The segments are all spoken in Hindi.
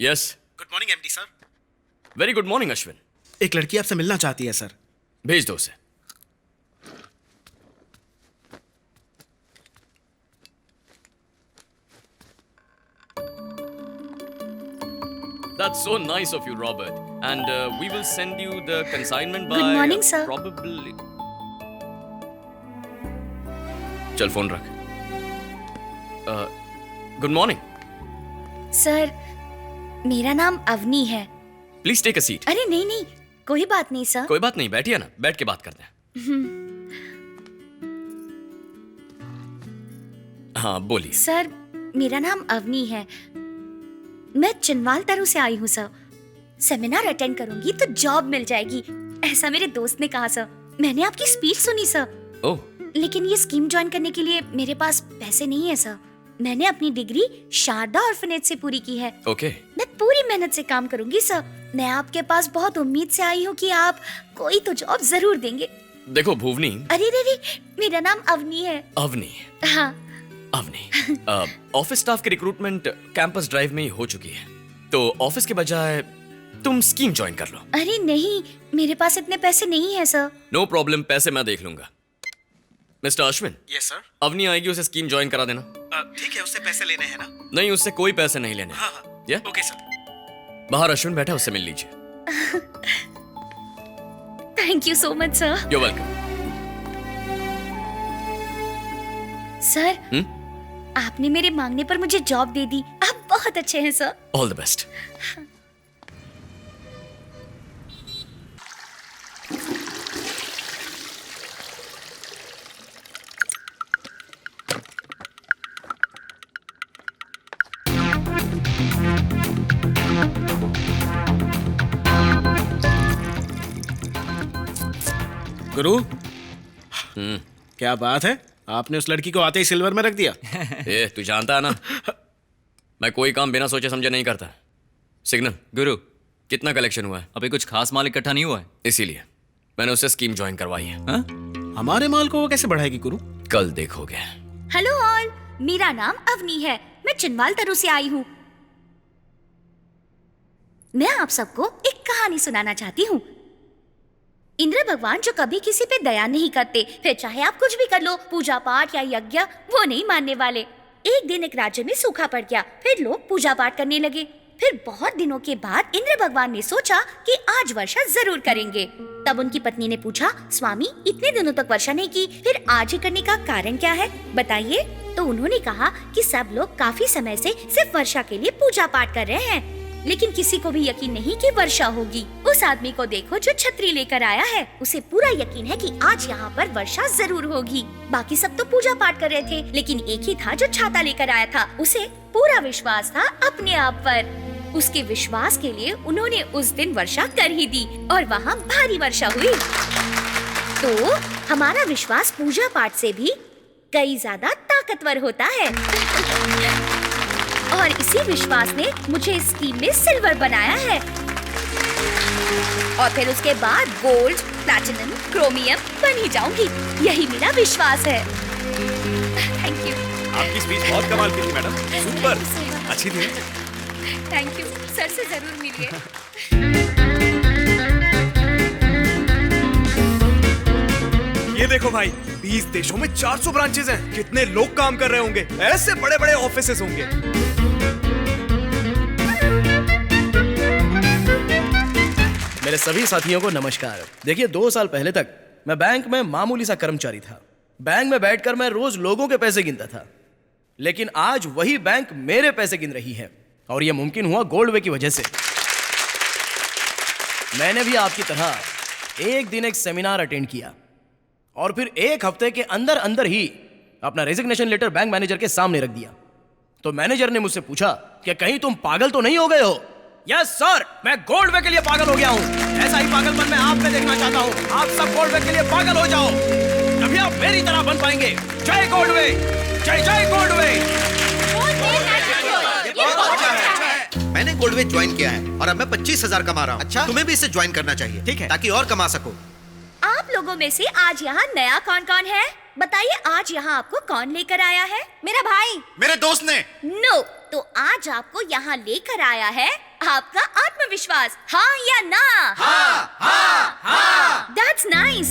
Yes. Good morning MD sir. Very good morning Ashwin. एक लड़की आपसे मिलना चाहती है सर। भेज दो उसे। That's so nice of you, Robert. And we will send you the consignment by. Good morning, sir. Probably. चल फोन रख। Good morning. सर, मेरा नाम अवनी है। Please take a seat. अरे नहीं नहीं, कोई बात नहीं सर। कोई बात नहीं, बैठिए ना, बैठ के बात करते हैं। हाँ बोलिए। सर, मेरा नाम अवनी है। मैं चिनवाल तरु से आई हूँ सर। सेमिनार अटेंड करूंगी तो जॉब मिल जाएगी, ऐसा मेरे दोस्त ने कहा सर। मैंने आपकी स्पीच सुनी सर। ओह। लेकिन ये स्कीम ज्वाइन करने के लिए मेरे पास पैसे नहीं है सर। मैंने अपनी डिग्री शारदा ऑर्फनेज से पूरी की है। ओके। मैं पूरी मेहनत से काम करूंगी सर। मैं आपके पास बहुत उम्मीद से आई हूँ कि आप कोई तो जॉब जरूर देंगे। देखो भुवनी। अरे रे रे, मेरा नाम अवनी है। अवनी। हाँ। अवनी, ऑफिस स्टाफ की रिक्रूटमेंट कैंपस ड्राइव में ही हो चुकी है, तो ऑफिस के बजाय तुम स्कीम ज्वाइन कर लो। अरे नहीं, मेरे पास इतने पैसे नहीं है सर। नो प्रॉब्लम, पैसे मैं देख लूंगा। Mister Ashwin. Yes sir. Avni आएगी, उसे स्कीम ज्वाइन करा देना। ठीक है, उससे पैसे लेने हैं ना? नहीं, उससे कोई पैसे नहीं लेने। हाँ हाँ। या? Okay sir. बाहर अश्विन बैठा, उससे मिल लीजिए। Thank you so much sir. You welcome. Sir, आपने मेरे मांगने पर मुझे जॉब दे दी। आप बहुत अच्छे हैं सर। All the best. गुरु, क्या बात है, आपने उस लड़की को आते ही सिल्वर में रख दिया। ए, तू जानता है ना, मैं कोई काम बिना सोचे समझे नहीं करता। सिग्नल गुरु, कितना कलेक्शन हुआ है? अभी कुछ खास माल इकट्ठा नहीं हुआ है, इसीलिए मैंने उससे स्कीम ज्वाइन करवाई है। हा? हमारे माल को वो कैसे बढ़ाएगी गुरु? कल देखोगे। हेलो ऑल, मेरा नाम अवनी है। मैं चिनवाल तरु से आई हूँ। मैं आप सबको एक कहानी सुनाना चाहती हूँ। इंद्र भगवान जो कभी किसी पे दया नहीं करते, फिर चाहे आप कुछ भी कर लो, पूजा पाठ या यज्ञ, वो नहीं मानने वाले। एक दिन एक राज्य में सूखा पड़ गया, फिर लोग पूजा पाठ करने लगे। फिर बहुत दिनों के बाद इंद्र भगवान ने सोचा कि आज वर्षा जरूर करेंगे। तब उनकी पत्नी ने पूछा, स्वामी इतने दिनों तक वर्षा नहीं की, फिर आज ही करने का कारण क्या है, बताइए। तो उन्होंने कहा कि सब लोग काफी समय से सिर्फ वर्षा के लिए पूजा पाठ कर रहे हैं, लेकिन किसी को भी यकीन नहीं कि वर्षा होगी। उस आदमी को देखो जो छतरी लेकर आया है, उसे पूरा यकीन है कि आज यहाँ पर वर्षा जरूर होगी। बाकी सब तो पूजा पाठ कर रहे थे, लेकिन एक ही था जो छाता लेकर आया था। उसे पूरा विश्वास था अपने आप पर। उसके विश्वास के लिए उन्होंने उस दिन वर्षा कर ही दी और वहाँ भारी वर्षा हुई। तो हमारा विश्वास पूजा पाठ से भी कई ज्यादा ताकतवर होता है। और इसी विश्वास ने मुझे इस स्कीम में सिल्वर बनाया है, और फिर उसके बाद गोल्ड, प्लैटिनम, क्रोमियम बन ही जाऊंगी। यही मेरा विश्वास है। Thank you. आपकी स्पीच बहुत कमाल की थी मैडम, सुपर, अच्छी थी। थैंक यू सर, से जरूर मिलिए। ये देखो भाई, 20 देशों में 400 ब्रांचेस हैं। कितने लोग काम कर रहे होंगे, ऐसे बड़े बड़े ऑफिसेस होंगे। मेरे सभी साथियों को नमस्कार। देखिए, 2 साल पहले तक मैं बैंक में मामूली सा कर्मचारी था। बैंक में बैठकर मैं रोज लोगों के पैसे गिनता था, लेकिन आज वही बैंक मेरे पैसे गिन रही है, और यह मुमकिन हुआ गोल्डवे की वजह से। मैंने भी आपकी तरह एक दिन एक सेमिनार अटेंड किया, और फिर 1 हफ्ते के अंदर अंदर ही अपना रेजिग्नेशन लेटर बैंक मैनेजर के सामने रख दिया। तो मैनेजर ने मुझसे पूछा कि कहीं तुम पागल तो नहीं हो गए हो? यस सर, मैं गोल्डवे के लिए पागल हो गया हूँ। ऐसा ही पागलपन मैं आप में देखना चाहता हूँ। आप सब गोल्डवे के लिए पागल हो जाओ, तभी आप मेरी तरह बन पाएंगे। जय गोल्डवे, जय जय गोल्डवे। मैंने गोल्डवे ज्वाइन किया है और अब मैं 25,000 कमा रहा हूँ। अच्छा, तुम्हें भी इसे ज्वाइन करना चाहिए, ठीक है, ताकि और कमा सको। आप लोगों में से आज यहाँ नया कौन कौन है? बताइए, आज यहाँ आपको कौन लेकर आया है? मेरा भाई। मेरे दोस्त ने। नो, तो आज आपको यहाँ लेकर आया है आपका आत्मविश्वास, हाँ या ना? हाँ। That's nice.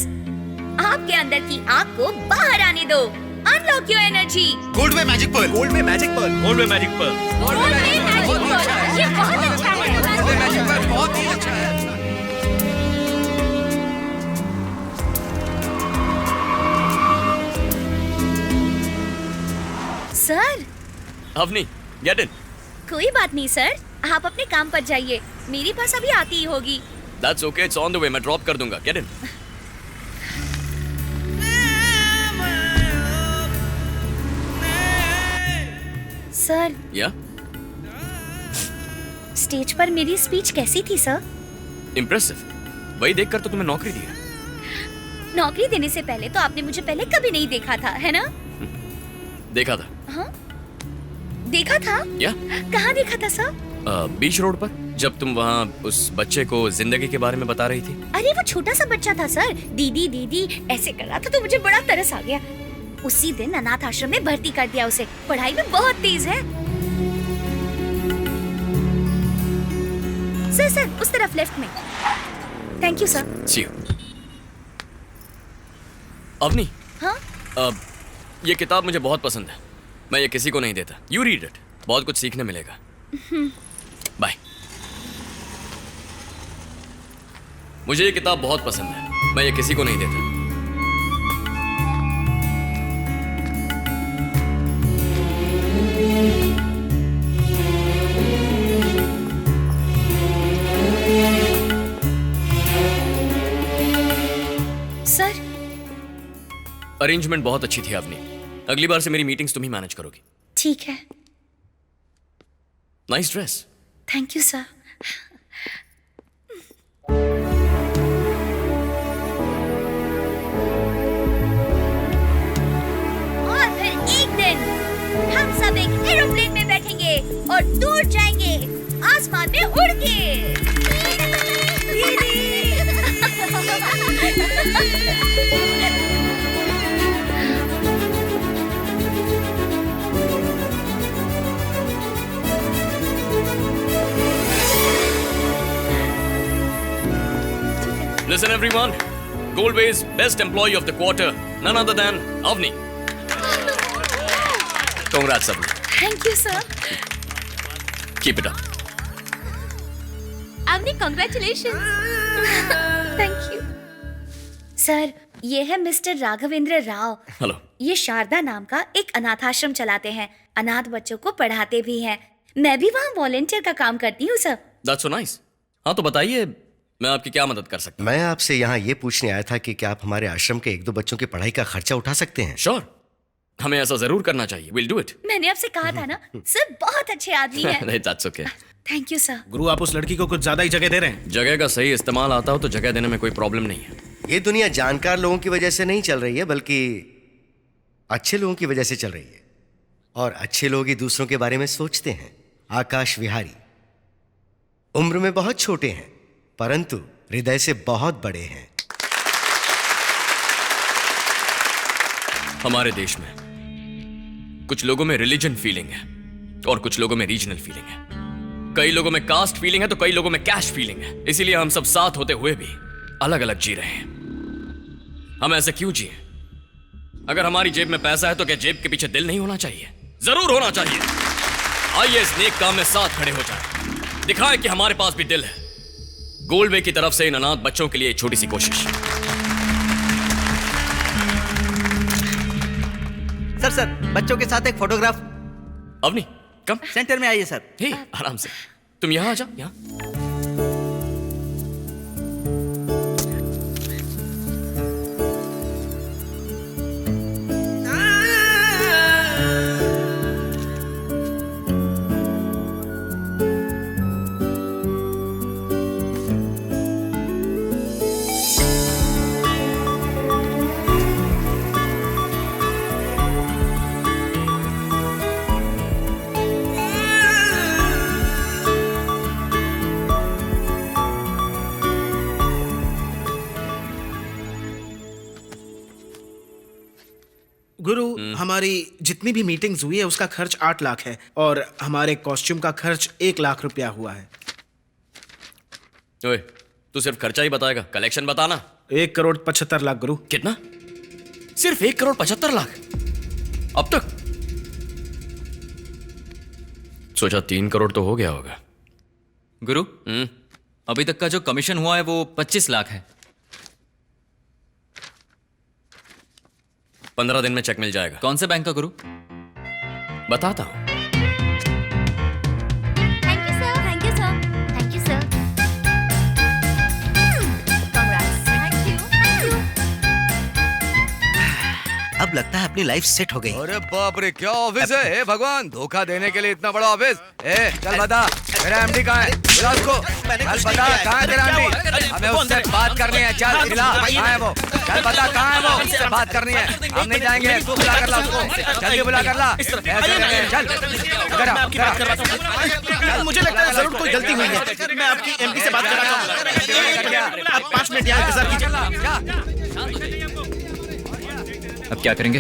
आपके अंदर की आग को बाहर आने दो। Unlock your energy. गोल्ड में मैजिक पर्ल। गोल्ड में मैजिक पर्ल। गोल्ड में मैजिक पर्ल। ये बहुत अच्छा है। बहुत ही अच्छा है। Sir, Avni, get in. कोई बात नहीं सर, आप अपने काम पर जाइए, मेरी बस अभी आती ही होगी। That's okay, it's on the way, मैं ड्रॉप कर दूंगा। Get in. सर, या स्टेज पर मेरी स्पीच कैसी थी सर? इम्प्रेसिव। वही देखकर तो तुम्हें नौकरी दी है। नौकरी देने से पहले तो आपने मुझे पहले कभी नहीं देखा था, है ना? देखा था। हाँ? देखा था? या कहाँ देखा था सर? बीच रोड पर, जब तुम वहाँ उस बच्चे को जिंदगी के बारे में बता रही थी। अरे वो छोटा सा बच्चा था सर, दीदी दीदी ऐसे कर रहा था तो मुझे बड़ा तरस आ गया। उसी दिन अनाथ आश्रम में भर्ती कर दिया उसे, पढ़ाई में बहुत तेज है। सर उस तरफ लेफ्ट में। Thank you sir. See you. Avni, हाँ? ये किताब मुझे बहुत पसंद है, मैं ये किसी को नहीं देता। यू रीड इट, बहुत कुछ सीखने मिलेगा। बाय। मुझे ये किताब बहुत पसंद है, मैं ये किसी को नहीं देता। सर, अरेंजमेंट बहुत अच्छी थी अवनी, अगली बार से मेरी मीटिंग्स तुम ही मैनेज करोगी। ठीक है। Nice dress. Thank you sir. और फिर एक दिन हम सब एक एरोप्लेन में बैठेंगे और दूर जाएंगे आसमान में उड़ के। Listen everyone, Goldway's best employee of the quarter, none other than Avni. Congrats Avni. Thank you sir. Keep it up. Avni, congratulations. Thank you. Sir, ये है मिस्टर राघवेंद्र राव। हेलो। ये शारदा नाम का एक अनाथाश्रम चलाते हैं, अनाथ बच्चों को पढ़ाते भी हैं। मैं भी वहाँ वॉलेंटियर का काम करती हूँ सर। That's so nice. हाँ तो बताइए, मैं आपकी क्या मदद कर सकता मैं आपसे यहाँ ये पूछने आया था कि क्या आप हमारे आश्रम के एक दो बच्चों की पढ़ाई का खर्चा उठा सकते हैं? हूँ? Sure. हमें ऐसा जरूर करना चाहिए। We'll do it. मैंने आपसे कहा था ना, सर बहुत अच्छे आदमी हैं। नहीं, that's okay. Thank you sir. गुरु, आप उस लड़की को कुछ ज्यादा ही जगह दे रहे हैं। जगह का सही इस्तेमाल आता हो तो जगह देने में कोई प्रॉब्लम नहीं है। ये दुनिया जानकार लोगों की वजह से नहीं चल रही है, बल्कि अच्छे लोगों की वजह से चल रही है। और अच्छे लोग ही दूसरों के बारे में सोचते हैं। आकाश विहारी उम्र में बहुत छोटे हैं, परंतु हृदय से बहुत बड़े हैं। हमारे देश में कुछ लोगों में रिलीजन फीलिंग है और कुछ लोगों में रीजनल फीलिंग है। कई लोगों में कास्ट फीलिंग है तो कई लोगों में कैश फीलिंग है। इसीलिए हम सब साथ होते हुए भी अलग अलग जी रहे हैं। हम ऐसे क्यों जिए? अगर हमारी जेब में पैसा है तो क्या जेब के पीछे दिल नहीं होना चाहिए? जरूर होना चाहिए। आइए इस नेक काम में साथ खड़े हो जाएं, दिखाएं कि हमारे पास भी दिल है। गोल्डवे की तरफ से इन अनाथ बच्चों के लिए एक छोटी सी कोशिश। सर बच्चों के साथ एक फोटोग्राफ। अवनी, कम सेंटर में आइए सर। हे, आराम से। तुम यहां आ जाओ, यहां। गुरु, हमारी जितनी भी मीटिंग्स हुई है उसका खर्च 8 लाख है और हमारे कॉस्ट्यूम का खर्च 1 लाख रुपया हुआ है। ओए, तू सिर्फ खर्चा ही बताएगा, कलेक्शन बताना। 1,75,00,000 गुरु। कितना? सिर्फ 1,75,00,000? अब तक सोचा 3 करोड़ तो हो गया होगा। गुरु अभी तक का जो कमीशन हुआ है वो 25 लाख है। 15 दिन में चेक मिल जाएगा। कौन से बैंक का गुरु? बताता हूं। Thank you sir, thank you sir, thank you sir. Congrats, thank you, thank you. अब लगता है अपनी लाइफ सेट हो गई। अरे बाप रे, क्या ऑफिस है? हे भगवान, धोखा देने के लिए इतना बड़ा ऑफिस। चल बता, मेरा एमडी कहाँ है? बुला उसको। चल बता, कहाँ है तेरा एमडी? हमें उससे बात करनी है। चल खिला, कहाँ है वो? चल बता, कहाँ है वो? उससे बात करनी है। हम नहीं जाएंगे, तू बुला कर ला उसको। जल्दी बुला कर ला। चल मुझे लगता है जरूर कोई गलती हुई है। मैं आपकी एमडी से बात कराता हूँ। आप 5 मिनट यहाँ इंतजार कीजिए। अब क्या करेंगे?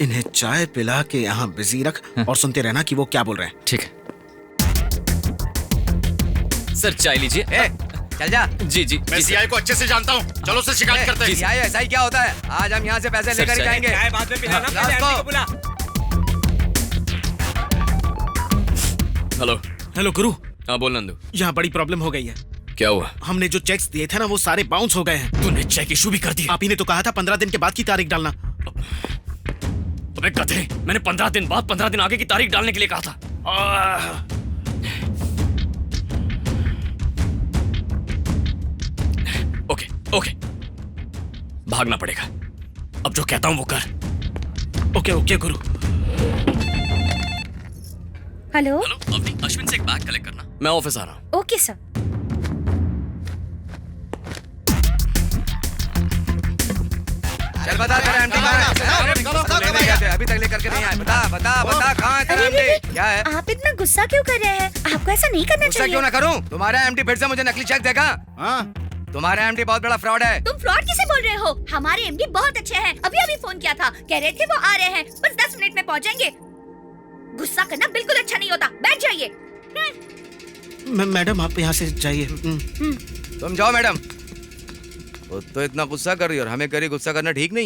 इन्हें चाय पिला के यहाँ बिजी रख और सुनते रहना कि वो क्या बोल रहे हैं। ठीक है सर, चाय लीजिए। चल जा। जी जी, मैं सीआई को अच्छे से जानता हूँ, चलो उससे शिकायत करते हैं। सीआई ऐसा ही क्या होता है? आज हम यहाँ से पैसे लेकर ही जाएंगे। बाद में पिलाना, हाँ, पहले उसको। आंटी को बुला। हेलो। हेलो गुरु, हाँ बोल नंदू। यहाँ बड़ी प्रॉब्लम हो गई है। क्या हुआ? हमने जो चेक्स दिए थे ना, वो सारे बाउंस हो गए हैं। तूने चेक इशू भी कर दिया? आप ही ने तो कहा था 15 दिन के बाद की तारीख डालना। अबे गधे, मैंने 15 दिन बाद 15 दिन आगे की तारीख डालने के लिए कहा था। ओके ओके, भागना पड़ेगा। अब जो कहता हूं वो कर। ओके ओके गुरु। हेलो, अवनी, अश्विन से एक बैग कलेक्ट करना। मैं ऑफिस आ रहा हूं। Okay sir. चल बता, तेरा एमडी कहाँ है? अभी तक लेकर के नहीं आए। बता बता बता, कहाँ है तेरा एमडी? क्या है? आप इतना गुस्सा क्यों कर रहे हैं? आपको ऐसा नहीं करना गुस्सा चाहिए। क्यों ना करूं? तुम्हारा एमडी फिर से मुझे नकली चेक देगा। हाँ, तुम्हारा एमडी बहुत बड़ा फ्रॉड है। तुम फ्रॉड किसे बोल रहे हो? हमारे एमडी बहुत अच्छे हैं। अभी अभी फोन किया था, कह रहे थे वो आ रहे हैं, बस 10 मिनट में पहुंचेंगे। गुस्सा करना बिल्कुल अच्छा नहीं होता। बैठ जाइए। मैडम आप यहाँ से जाइए। तुम जाओ मैडम। वो तो इतना गुस्सा कर रही है और हमें कह रही गुस्सा करना ठीक नहीं।